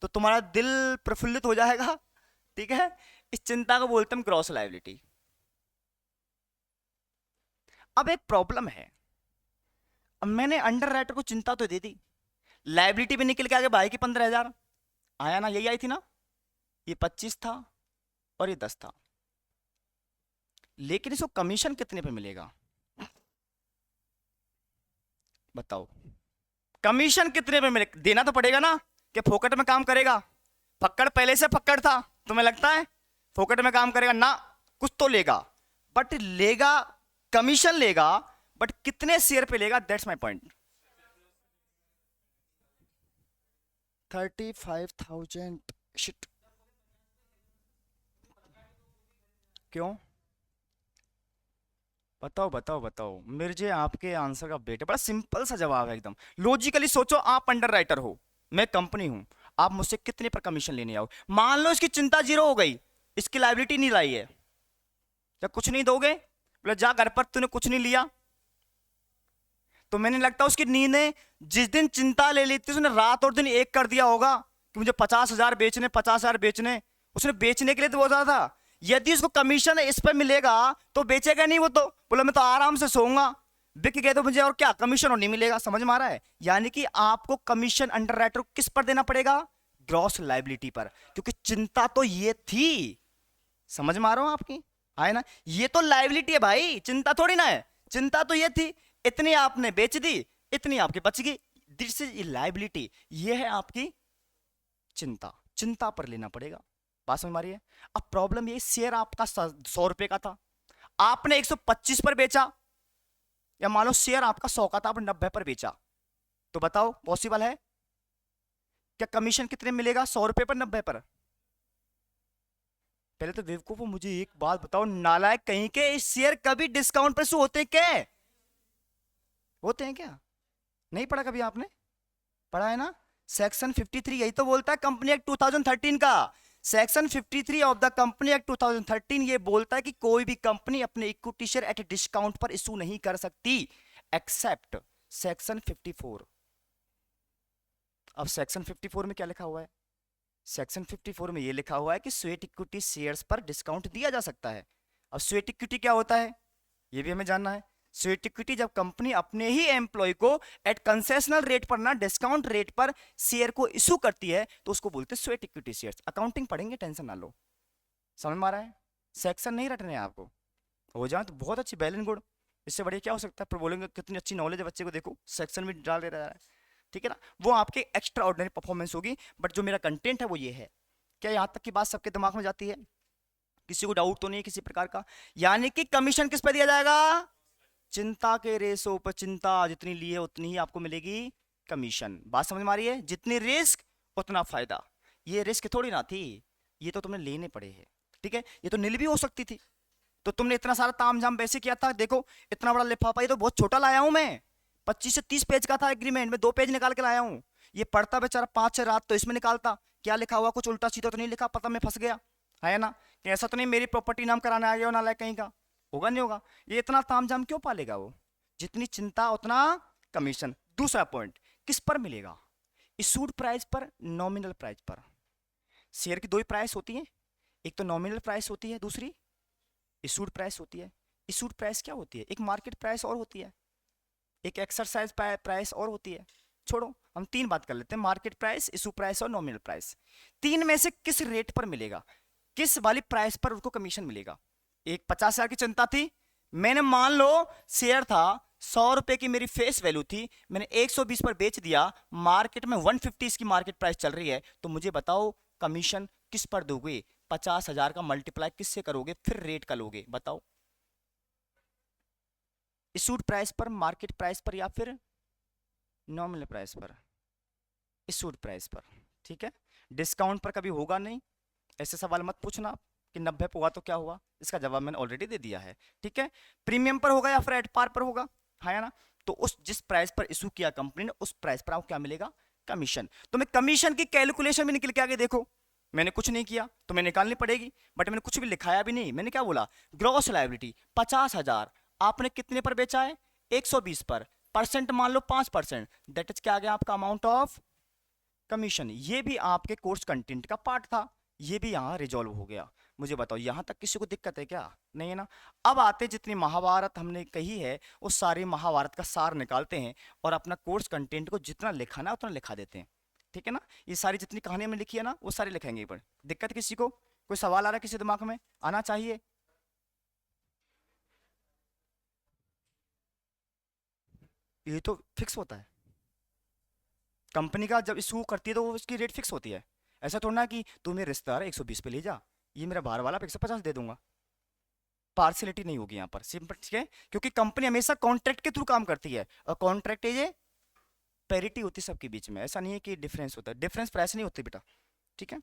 तो तुम्हारा दिल प्रफुल्लित हो जाएगा, ठीक है। इस चिंता को बोलते हैं ग्रॉस लायबिलिटी। अब एक प्रॉब्लम है, अब मैंने अंडर राइटर को चिंता तो दे दी, लायबिलिटी भी निकल के आगे भाई की 15,000 आया ना, यही आई थी ना, ये 25 था और ये 10 था, लेकिन इसको कमीशन कितने पे मिलेगा बताओ। कमीशन कितने पे मिले, देना तो पड़ेगा ना, कि फोकट में काम करेगा। फक्कड़ पहले से फक्कड़ था, तुम्हें लगता है फोकट में काम करेगा ना, कुछ तो लेगा, बट लेगा, कमीशन लेगा, बट कितने शेयर पे लेगा, दैट्स माय पॉइंट। 35,000। शिट, क्यों, बताओ बताओ बताओ, मुझे आपके आंसर का बेटे बड़ा सिंपल सा जवाब है एकदम। लॉजिकली सोचो, आप अंडर राइटर हो, मैं कंपनी हूं, आप मुझसे कितने पर कमीशन लेने आओ। मान लो इसकी चिंता जीरो हो गई, इसकी लायबिलिटी नहीं लाई है, क्या कुछ नहीं दोगे, बोले जा घर पर, तूने कुछ नहीं लिया, तो मैंने लगता उसकी नींद ने जिस दिन चिंता ले ली थी, उसने रात और दिन एक कर दिया होगा कि मुझे 50,000 बेचने, 50,000 बेचने, उसने बेचने के लिए तो बोल रहा था। यदि उसको कमीशन इस पर मिलेगा तो बेचेगा नहीं, वो तो बोला मैं तो आराम से सोऊंगा, बिक गए तो मुझे और क्या कमीशन और नहीं मिलेगा। समझ में आ रहा है, यानी कि आपको कमीशन अंडर राइटर किस पर देना पड़ेगा, ग्रॉस लायबिलिटी पर, क्योंकि चिंता तो ये थी। समझ में आ रहा हूं आपकी, आए ना, ये तो लायबिलिटी है भाई, चिंता थोड़ी ना है, चिंता तो ये थी, इतनी आपने बेच दी, इतनी आपकी बच गई, दिस इज लायबिलिटी, ये है आपकी चिंता, चिंता पर लेना पड़ेगा। बात समझ में आ रही है। अब प्रॉब्लम ये, शेयर आपका 100 रुपए का था, आपने 125 पर बेचा, या मान लो शेयर आपका 100 का था, आपने 90 पर बेचा, तो बताओ पॉसिबल है क्या, कमीशन कितने मिलेगा, 100 रुपए पर, 90 पर। पहले तो बेवकूफो मुझे एक बात बताओ, नालायक कहीं के, इस शेयर कभी डिस्काउंट पर होते हैं क्या, होते हैं क्या, नहीं पढ़ा कभी आपने, पढ़ा है ना। सेक्शन 53 यही तो बोलता है, कंपनी एक्ट 2013 का, section 53 of the company act 2013 ये बोलता है कि कोई भी कंपनी अपने इक्विटी शेयर एट डिस्काउंट पर इशू नहीं कर सकती, एक्सेप्ट सेक्शन 54। अब सेक्शन 54 में क्या लिखा हुआ है, सेक्शन 54 में ये लिखा हुआ है कि स्वेट इक्विटी शेयर्स पर डिस्काउंट दिया जा सकता है। अब स्वेट इक्विटी क्या होता है, ये भी हमें जानना है। स्वेट इक्विटी जब कंपनी अपने ही एम्प्लॉय को एट कंसेशनल रेट पर ना, डिस्काउंट रेट पर शेयर को इशू करती है, तो उसको बोलते हैं स्वेट इक्विटी शेयर्स। अकाउंटिंग पढ़ेंगे, टेंशन ना लो, समझ में आ रहा है। सेक्शन नहीं रटने हैं आपको, हो जाए तो बहुत अच्छी, बैलेंस गुड, इससे बढ़िया क्या हो सकता है। पर बोलेंगे कितनी अच्छी नॉलेज है बच्चे को, देखो सेक्शन भी डाल दे रहा है, ठीक है ना, वो आपके एक्स्ट्रा ऑर्डिनरी परफॉर्मेंस होगी। बट जो मेरा कंटेंट है वो ये है, क्या यहाँ तक की बात सबके दिमाग में जाती है, किसी को डाउट तो नहीं है किसी प्रकार का। यानी कि कमीशन किस पे दिया जाएगा, चिंता के रेसो पर, चिंता जितनी ली है उतनी ही आपको मिलेगी कमीशन। बात समझ में आ रही है, जितनी रिस्क उतना फायदा, ये रिस्क थोड़ी ना थी, ये तो तुमने लेने पड़े हैं, ठीक है, ये तो नील भी हो सकती थी, तो तुमने इतना सारा तामझाम वैसे किया था। देखो इतना बड़ा लिफाफा, ये तो बहुत छोटा लाया हूं मैं, 25 से 30 पेज का था एग्रीमेंट में, 2 पेज निकाल के लाया हूं। ये पढ़ता बेचारा 5-6 रात तो इसमें निकालता, क्या लिखा हुआ, कुछ उल्टा सीधा तो नहीं लिखा, पता मैं फंस गया है ना, कि ऐसा तो नहीं मेरी प्रॉपर्टी नाम कराने आ गया हो नालायक कहीं का, होगा नहीं होगा। ये इतना तामझाम क्यों पालेगा वो, जितनी चिंता उतना कमीशन। दूसरा पॉइंट, किस पर मिलेगा, इशूड प्राइस पर, नॉमिनल प्राइस पर। शेयर की दो ही प्राइस होती है, एक तो नॉमिनल प्राइस होती है, दूसरी इशूड प्राइस होती है। इशूड प्राइस क्या होती है, एक मार्केट प्राइस और होती है, एक एक्सरसाइज प्राइस और होती है। छोड़ो, हम 3 बात कर लेते हैं, मार्केट प्राइस, इशू प्राइस और नॉमिनल प्राइस। 3 में से किस रेट पर मिलेगा, किस वाली प्राइस पर उसको कमीशन मिलेगा। एक 50,000 की चिंता थी, मैंने मान लो शेयर था 100 रुपए की, मेरी फेस वैल्यू थी, मैंने 120 पर बेच दिया, मार्केट में 150 इसकी मार्केट प्राइस चल रही है, तो मुझे बताओ कमीशन किस पर दोगे, 50,000 का मल्टीप्लाई किससे करोगे, फिर रेट का लोगे, बताओ। इशूड प्राइस पर, मार्केट प्राइस पर, या फिर नॉमिनल प्राइस पर, इशूड प्राइस पर, ठीक है। डिस्काउंट पर कभी होगा नहीं, ऐसे सवाल मत पूछना आप कि 90 पे हुआ तो क्या हुआ, इसका जवाब मैंने ऑलरेडी दे दिया है, ठीक है। प्रीमियम पर होगा या फिर एट पार पर होगा, है ना, तो उस जिस प्राइस पर इशू किया कंपनी ने, उस प्राइस पर आपको क्या मिलेगा, कमीशन। तो मैं कमीशन की कैलकुलेशन भी निकल के आगे देखो, मैंने कुछ नहीं किया तो मैं निकालनी पड़ेगी, बट मैंने कुछ भी लिखाया भी नहीं। मैंने क्या बोला, ग्रॉस लायबिलिटी 50,000, आपने कितने पर बेचा है, 120 पर, परसेंट मान लो 5%, दैट इज क्या आ गया आपका अमाउंट ऑफ कमीशन। ये भी आपके कोर्स कंटेंट का पार्ट था, ये भी यहाँ रिजॉल्व हो गया। मुझे बताओ यहाँ तक किसी को दिक्कत है क्या, नहीं है ना। अब आते जितनी महाभारत हमने कही है उस सारी महाभारत का सार निकालते हैं और अपना कोर्स कंटेंट को जितना लिखाना है उतना लिखा देते हैं, ठीक है ना। ये सारी जितनी कहानी हमने लिखी है ना वो सारी लिखेंगे पर। दिक्कत किसी को, कोई सवाल आ रहा है किसी दिमाग में, आना चाहिए। ये तो फिक्स होता है, कंपनी का जब इशू करती है तो वो उसकी रेट फिक्स होती है। ऐसा थोड़ा ना कि तू मेरे रिश्तेदार 120 पे ले जा, ये मेरा बाहर वाला पे 150 दे दूंगा। पार्सिलिटी नहीं होगी यहाँ पर, सिंपल, ठीक है। क्योंकि कंपनी हमेशा कॉन्ट्रैक्ट के थ्रू काम करती है और कॉन्ट्रैक्ट ये पैरिटी होती है सबके बीच में, ऐसा नहीं है कि डिफरेंस होता है, डिफरेंस प्राइस नहीं होती बेटा, ठीक है।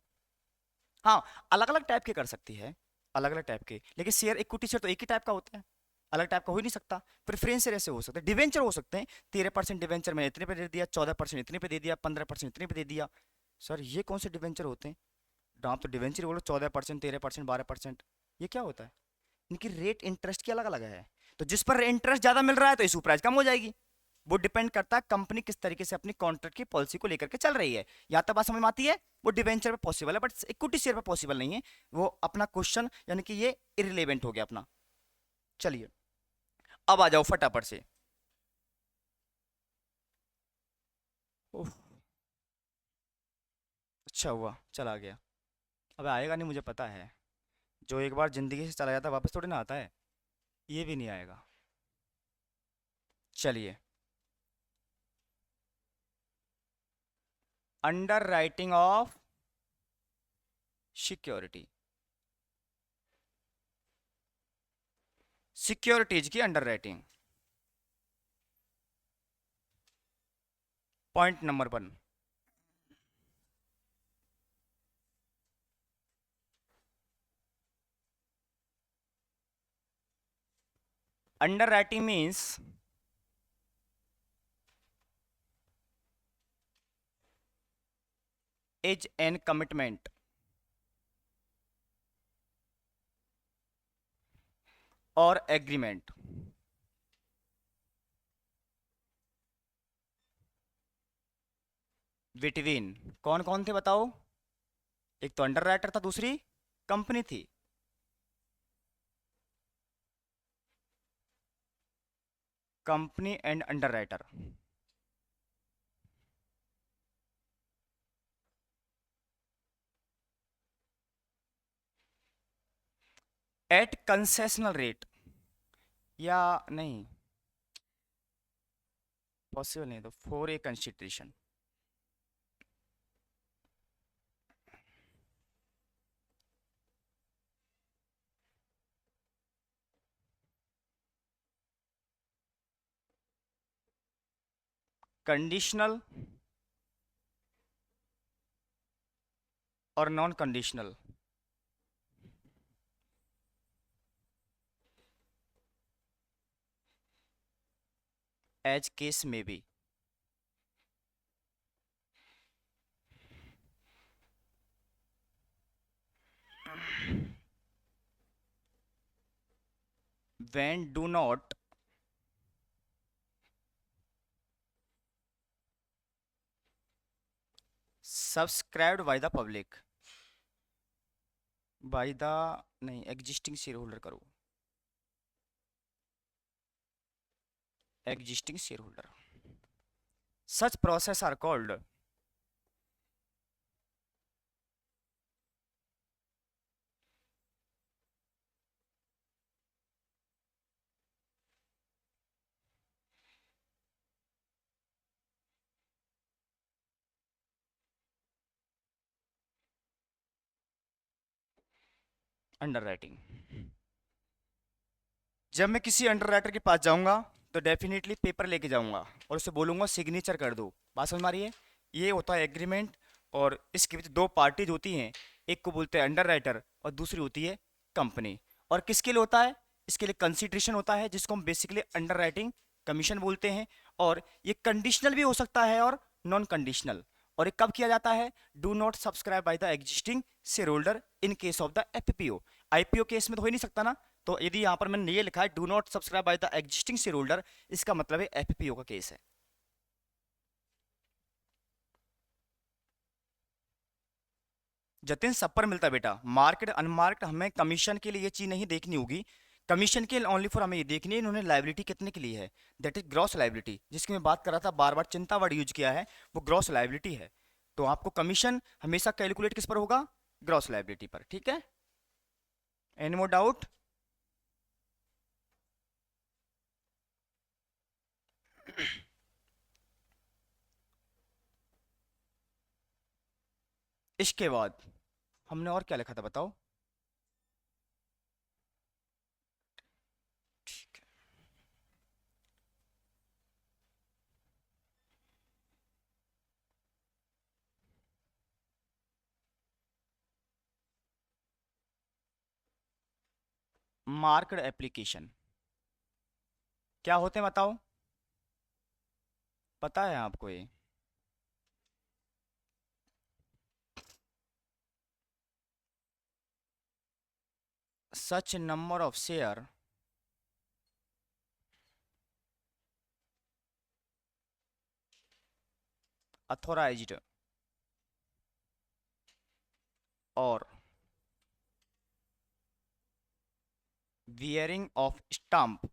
हाँ, अलग अलग टाइप के कर सकती है, अलग अलग टाइप के, लेकिन शेयर इक्विटी शेयर तो एक ही टाइप का होता है, अलग टाइप का हो ही नहीं सकता। प्रेफरेंस शेयर ऐसे हो सकते हैं, डिवेंचर हो सकते हैं, 13% डिवेंचर मैंने इतने पे दे दिया, 14% इतने पे दे दिया, 15% इतने पे दे दिया। सर ये कौन से डिवेंचर होते हैं, आप तो डिवेंचर बोलो 14%, 13%, 12%, ये क्या होता है। इनकी रेट इंटरेस्ट की अलग अलग है, तो जिस पर इंटरेस्ट ज्यादा मिल रहा है तो इशू प्राइस कम हो जाएगी। वो डिपेंड करता है कंपनी किस तरीके से अपनी कॉन्ट्रैक्ट की पॉलिसी को लेकर के चल रही है। या तो बात समझ में आती है, वो डिवेंचर पे पॉसिबल है बट इक्विटी शेयर पे पॉसिबल नहीं है। वो अपना क्वेश्चन यानी कि ये इरिलेवेंट हो गया अपना। चलिए अब आ जाओ फटाफट से। ओह, अच्छा हुआ चला गया, अब आएगा नहीं मुझे पता है, जो एक बार जिंदगी से चला जाता है वापस थोड़ी ना आता है, ये भी नहीं आएगा। चलिए, underwriting of security, securities की underwriting, point number 1, underwriting means is an commitment और एग्रीमेंट बिटवीन, कौन कौन थे बताओ, एक तो अंडर राइटर था, दूसरी कंपनी थी। Company and underwriter at concessional rate, या नहीं पॉसिबल नहीं, तो फॉर ए कंसिडरेशन, कंडीशनल और नॉन कंडीशनल, एज केस में be. when do not subscribed by the public, by the, नहीं एग्जिस्टिंग शेयर होल्डर करो, existing shareholder, such process are called underwriting. जब मैं किसी under writer के पास जाऊंगा तो डेफिनेटली पेपर लेके जाऊंगा और उसे बोलूंगा सिग्नेचर कर दो, बात समझ में आ रही है। ये होता है एग्रीमेंट, और इसके बीच दो पार्टीज होती हैं, एक को बोलते हैं अंडर राइटर और दूसरी होती है कंपनी। और किसके लिए होता है, इसके लिए कंसिडरेशन होता है जिसको हम बेसिकली अंडर राइटिंग कमीशन बोलते हैं। और ये कंडीशनल भी हो सकता है और नॉन कंडीशनल, और ये कब किया जाता है? Do not subscribe by the existing share holder in case of the FPO. IPO case में तो हो ही नहीं सकता ना, तो यदि यहाँ पर मैंने ये लिखा है do not subscribe by the existing share holder, इसका मतलब है एफपीओ का केस है। जतिन सब पर मिलता है बेटा, मार्केट अनमार्केट हमें कमीशन के लिए ये चीज नहीं देखनी होगी। कमीशन के ओनली फॉर हमें ये देखनी है इन्होंने लाइबिलिटी कितने की ली है, दैट इज ग्रॉस लाइबिलिटी, जिसकी मैं बात कर रहा था, बार बार चिंता वर्ड यूज किया है, वो ग्रॉस लाइबिलिटी है। तो आपको कमीशन हमेशा कैलकुलेट किस पर होगा? ग्रॉस लाइबिलिटी पर, ठीक है? Any more doubt? इसके बाद हमने और क्या लिखा था बताओ? ठीक है। मार्केट एप्लीकेशन क्या होते हैं बताओ? पता है आपको ये? Such number of share authorized और bearing of stamp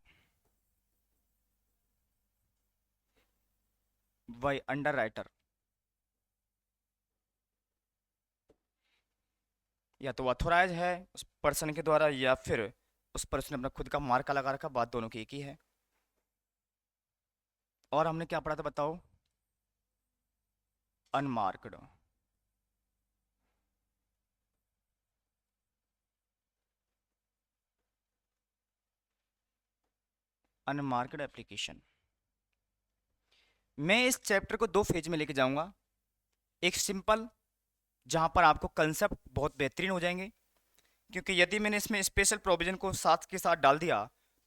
by underwriter, या तो अथोराइज है उस पर्सन के द्वारा या फिर उस पर्सन ने अपना खुद का मार्का लगा रखा, बात दोनों की एक ही है। और हमने क्या पढ़ा था बताओ? Unmarked, unmarked application. मैं इस चैप्टर को दो फेज में लेके जाऊंगा। एक सिंपल, जहां पर आपको कंसेप्ट बहुत बेहतरीन हो जाएंगे, क्योंकि यदि मैंने इसमें स्पेशल प्रोविजन को साथ के साथ डाल दिया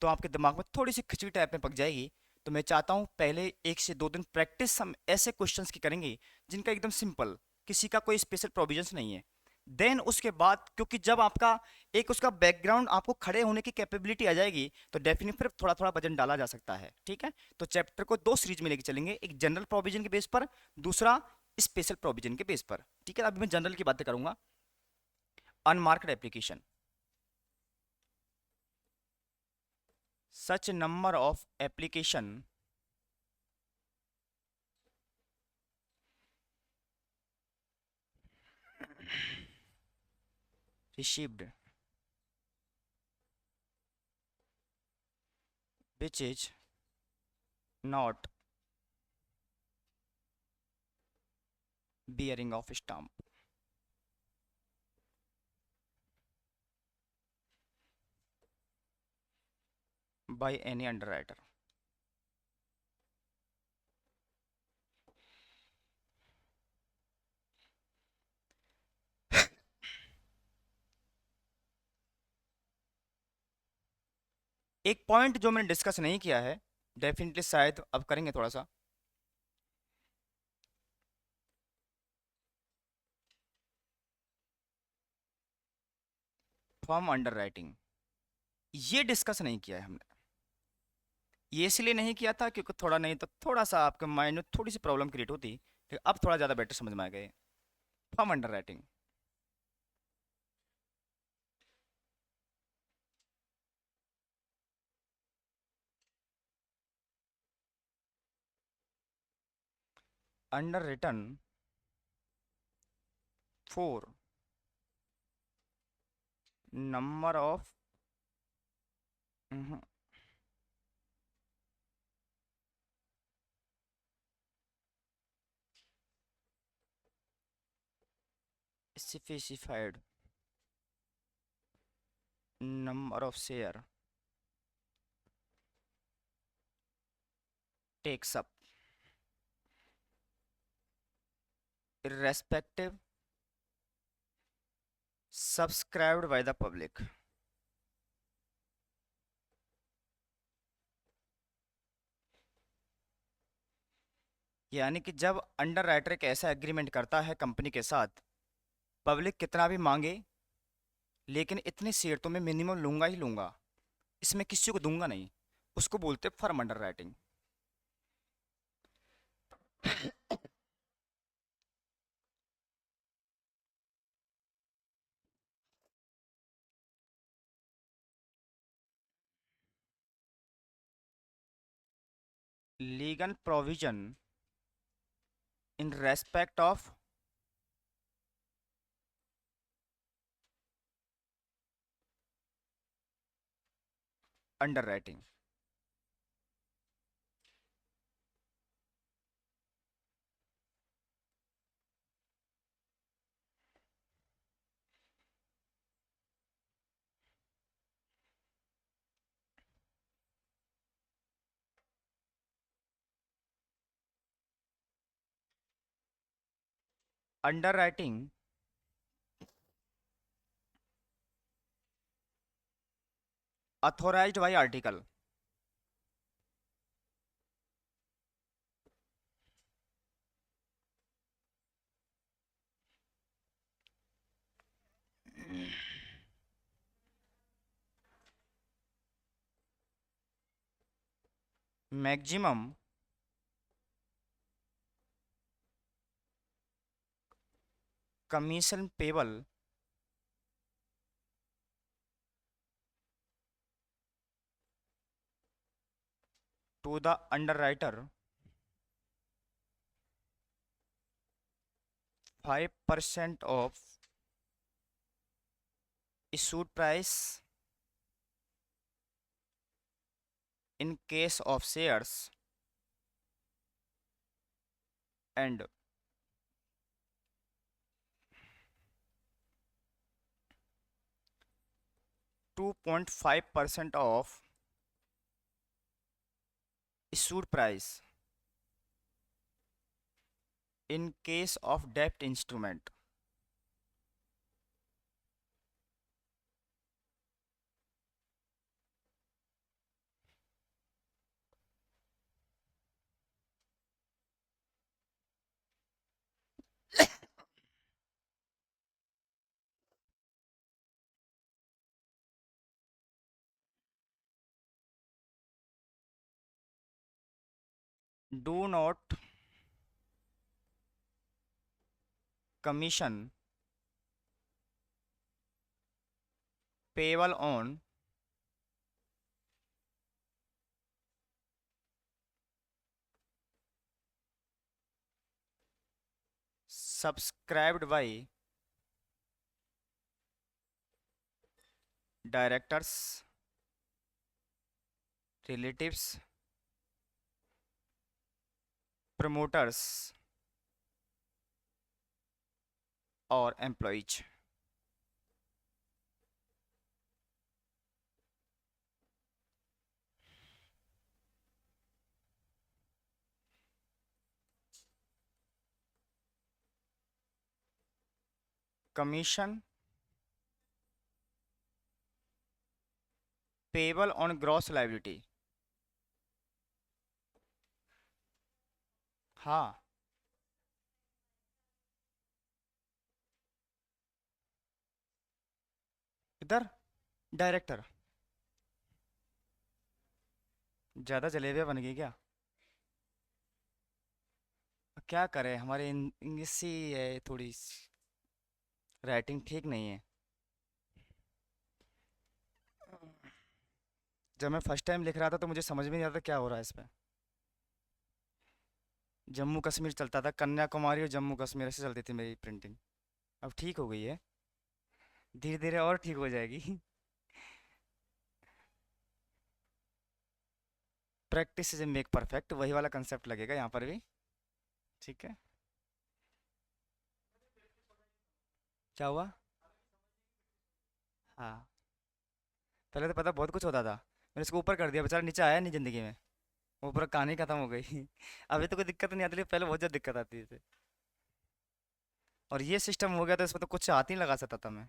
तो आपके दिमाग में थोड़ी सी खिचड़ी टाइप में पक जाएगी। तो मैं चाहता हूं पहले 1 से 2 दिन प्रैक्टिस हम ऐसे क्वेश्चंस की करेंगे जिनका एकदम सिंपल, किसी का कोई स्पेशल प्रोविजंस नहीं है। देन उसके बाद, क्योंकि जब आपका एक उसका बैकग्राउंड आपको खड़े होने की कैपेबिलिटी आ जाएगी तो डेफिनेटली फिर थोड़ा थोड़ा वजन डाला जा सकता है, ठीक है? तो चैप्टर को दो सीरीज में लेके चलेंगे, एक जनरल प्रोविजन के बेस पर, दूसरा स्पेशल प्रोविजन के बेस पर, ठीक है? अभी मैं जनरल की बातें करूंगा। Unmarked application, such number of application received which is not bearing of stamp by any underwriter। एक पॉइंट जो मैंने डिस्कस नहीं किया है, डेफिनेटली शायद अब करेंगे थोड़ा सा। फर्म अंडरराइटिंग, ये डिस्कस नहीं किया है हमने। ये इसलिए नहीं किया था क्योंकि थोड़ा, नहीं तो थोड़ा सा आपके माइंड में थोड़ी सी प्रॉब्लम क्रिएट होती, लेकिन अब थोड़ा ज़्यादा बेटर समझ में आ गए। Firm underwriting, underwritten for number of specified number of share takes up irrespective subscribed by the public। यानी कि जब अंडर राइटर एक ऐसा एग्रीमेंट करता है कंपनी के साथ, पब्लिक कितना भी मांगे, लेकिन इतने शेयर तो मैं मिनिमम लूंगा ही लूंगा, इसमें किसी को दूंगा नहीं, उसको बोलते firm underwriting. Legal provision in respect of underwriting. Underwriting authorised by article. Maximum commission payable to the underwriter 5% of issued price in case of shares and 2.5% of issued price in case of debt instrument। Do not commission payable on subscribed by directors, relatives, promoters or employees। Commission payable on gross liability। हाँ, इधर director. ज़्यादा जलेबियाँ बन गई क्या? क्या करें, हमारे इंग्लिश ही है थोड़ी, राइटिंग ठीक नहीं है। जब मैं फर्स्ट टाइम लिख रहा था तो मुझे समझ में नहीं आता क्या हो रहा है इस पे। जम्मू कश्मीर चलता था, कन्याकुमारी और जम्मू कश्मीर ऐसे चलती थी मेरी प्रिंटिंग। अब ठीक हो गई है, धीरे धीरे और ठीक हो जाएगी। प्रैक्टिस इज मेक परफेक्ट, वही वाला कंसेप्ट लगेगा यहाँ पर भी। ठीक है। क्या हुआ? हाँ, पहले तो पता बहुत कुछ होता था, मैंने इसको ऊपर कर दिया, बेचारा नीचे आया नहीं जिंदगी में, ऊपर कहानी खत्म हो गई। अभी तो कोई दिक्कत नहीं आती, लेकिन पहले बहुत ज़्यादा दिक्कत आती थी। और ये सिस्टम हो गया तो इसमें तो कुछ हाथ नहीं लगा सकता था मैं।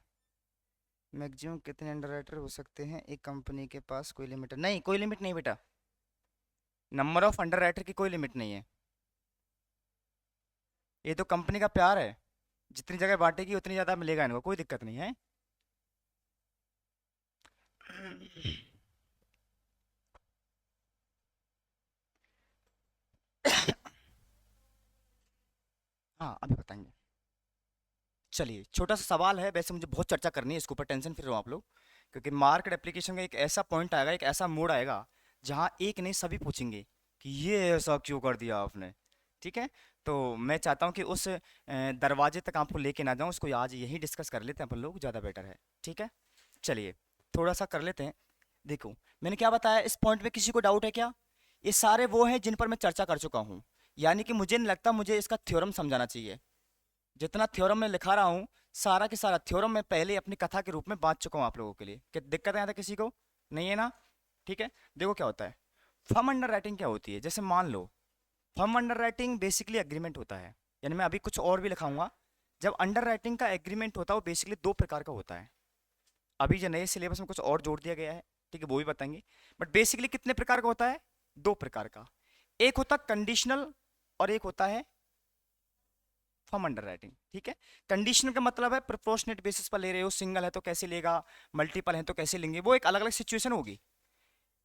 मैक्सिमम कितने अंडर राइटर हो सकते हैं एक कंपनी के पास? कोई लिमिट नहीं, कोई लिमिट नहीं बेटा, नंबर ऑफ अंडर राइटर की कोई लिमिट नहीं है। ये तो कंपनी का प्यार है, जितनी जगह बांटेगी उतनी ज़्यादा मिलेगा इनको, कोई दिक्कत नहीं है। हाँ अभी बताएंगे। चलिए छोटा सा सवाल है, वैसे मुझे बहुत चर्चा करनी है इसके ऊपर, टेंशन फ्री रहो आप लोग, क्योंकि मार्केट एप्लीकेशन का एक ऐसा पॉइंट आएगा, एक ऐसा मोड आएगा जहाँ एक नहीं सभी पूछेंगे कि ये ऐसा क्यों कर दिया आपने। ठीक है, तो मैं चाहता हूँ कि उस दरवाजे तक आपको लेके ना जाऊँ, उसको आज यही डिस्कस कर लेते हैं अपन लोग, ज़्यादा बेटर है। ठीक है, चलिए थोड़ा सा कर लेते हैं। देखो मैंने क्या बताया, इस पॉइंट में किसी को डाउट है क्या? ये सारे वो हैं जिन पर मैं चर्चा कर चुका हूँ, यानी कि मुझे नहीं लगता मुझे इसका थ्योरम समझाना चाहिए। जितना थ्योरम मैं लिखा रहा हूँ, सारा के सारा थ्योरम मैं पहले अपनी कथा के रूप में बांट चुका हूँ आप लोगों के लिए। क्या दिक्कत है यहाँ तक किसी को? नहीं है ना? ठीक है, देखो क्या होता है। फर्म अंडर राइटिंग क्या होती है, जैसे मान लो firm underwriting basically agreement होता है, यानी मैं अभी कुछ और भी लिखाऊंगा। जब अंडर राइटिंग का एग्रीमेंट होता है वो बेसिकली दो प्रकार का होता है। अभी जो नए सिलेबस में कुछ और जोड़ दिया गया है, ठीक है, वो भी बताएंगे। बट बेसिकली कितने प्रकार का होता है? दो प्रकार का। एक होता कंडीशनल और एक होता है फॉर्म अंडर राइटिंग। ठीक है, कंडीशनल का मतलब है प्रोपोर्शनेट बेसिस पर ले रहे हो, सिंगल है तो कैसे लेगा, मल्टीपल है तो कैसे लेंगे, वो एक अलग अलग सिचुएशन होगी।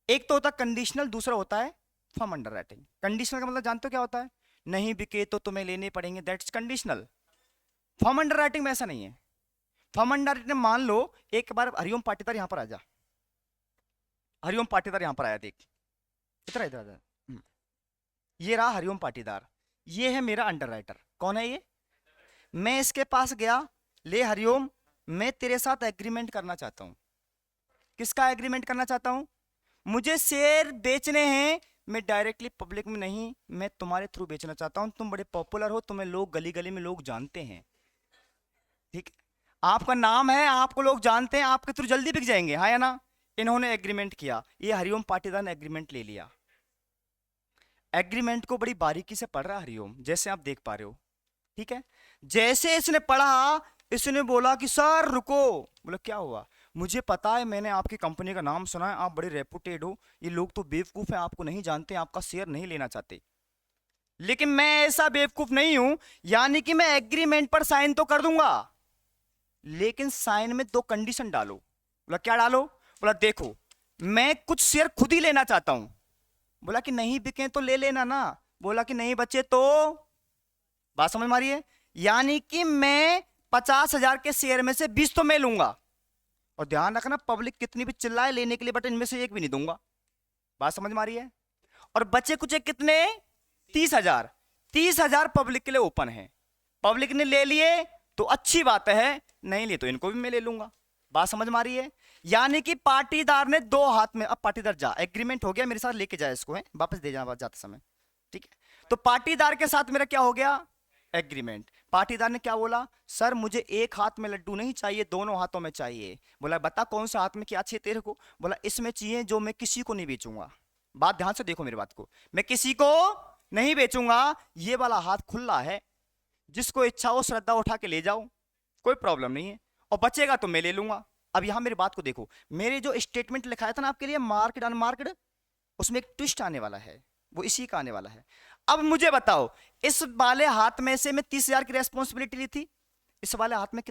एक तो होता है कंडीशनल, दूसरा होता है फॉर्म अंडर राइटिंग। कंडीशनल का मतलब जानते हो क्या होता है? नहीं बिके तो तुम्हें लेने पड़ेंगे, that's conditional. Form under writing में ऐसा नहीं है। फॉर्म अंडर राइटिंग मान लो एक बार हरिओम पाटीदार यहां पर आ जा, हरिओम पाटीदार यहां पर आया, देख इधर इधर इधर। ये रहा हरिओम पाटीदार, ये है मेरा अंडर राइटर। कौन है ये? मैं इसके पास गया, ले हरिओम, मैं तेरे साथ एग्रीमेंट करना चाहता हूं। किसका एग्रीमेंट करना चाहता हूं? मुझे शेयर बेचने हैं, मैं डायरेक्टली पब्लिक में नहीं, मैं तुम्हारे थ्रू बेचना चाहता हूं। तुम बड़े पॉपुलर हो, तुम्हें लोग गली गली में लोग जानते हैं। ठीक, आपका नाम है, आपको लोग जानते हैं, आपके थ्रू जल्दी बिक जाएंगे, हाँ या ना? इन्होंने एग्रीमेंट किया, ये हरिओम पाटीदार ने एग्रीमेंट ले लिया। एग्रीमेंट को बड़ी बारीकी से पढ़ रहा हरिओम, जैसे आप देख पा रहे हो। ठीक है, जैसे इसने पढ़ा, इसने बोला कि सर रुको। बोला क्या हुआ? मुझे पता है, मैंने आपकी कंपनी का नाम सुना है, आप बड़े रेपुटेड हो, ये लोग तो बेवकूफ हैं, आपको नहीं जानते, आपका शेयर नहीं लेना चाहते। लेकिन मैं ऐसा बेवकूफ नहीं हूं, यानी कि मैं एग्रीमेंट पर साइन तो कर दूंगा, लेकिन साइन में दो कंडीशन डालो। बोला क्या डालो? बोला देखो मैं कुछ शेयर खुद ही लेना चाहता हूं। बोला कि नहीं बिके तो ले लेना ना। बोला कि नहीं बचे तो? बात समझ मारी है? यानी कि मैं 50,000 के शेयर में से 20 तो मैं लूंगा, और ध्यान रखना पब्लिक कितनी भी चिल्लाए लेने के लिए, बट इनमें से एक भी नहीं दूंगा। बात समझ मारी है? और बचे कुछ कितने? 30,000। 30,000 पब्लिक के लिए ओपन है, पब्लिक ने ले लिए तो अच्छी बात है, नहीं लिए तो इनको भी मैं ले लूंगा। बात समझ मारी है? यानी कि पाटीदार ने दो हाथ में, अब पाटीदार जा, एग्रीमेंट हो गया, मेरे साथ लेके जाए इसको, है वापस दे जाना जाते समय। ठीक है, तो पाटीदार के साथ मेरा क्या हो गया? एग्रीमेंट। पाटीदार ने क्या बोला? सर मुझे एक हाथ में लड्डू नहीं चाहिए, दोनों हाथों में चाहिए। बोला बता कौन सा हाथ में क्या चाहिए तेरे को? बोला इसमें चाहिए जो मैं किसी को नहीं बेचूंगा। बात ध्यान से देखो मेरी बात को, मैं किसी को नहीं बेचूंगा, ये वाला हाथ खुला है, जिसको इच्छा हो श्रद्धा उठा के ले जाओ, कोई प्रॉब्लम नहीं है, और बचेगा तो मैं ले लूंगा। अब यहां मेरी बात को देखो, मेरे जो स्टेटमेंट लिखाया था ना आपके लिए, मार्क्ड अनमार्क्ड, उसमें एक ट्विस्ट आने वाला है, वो इसी का आने वाला है। अब मुझे बताओ, इस वाले हाथ में से मैं 30,000 की रेस्पॉन्सिबिलिटी ली थी, इस वाले हाथ में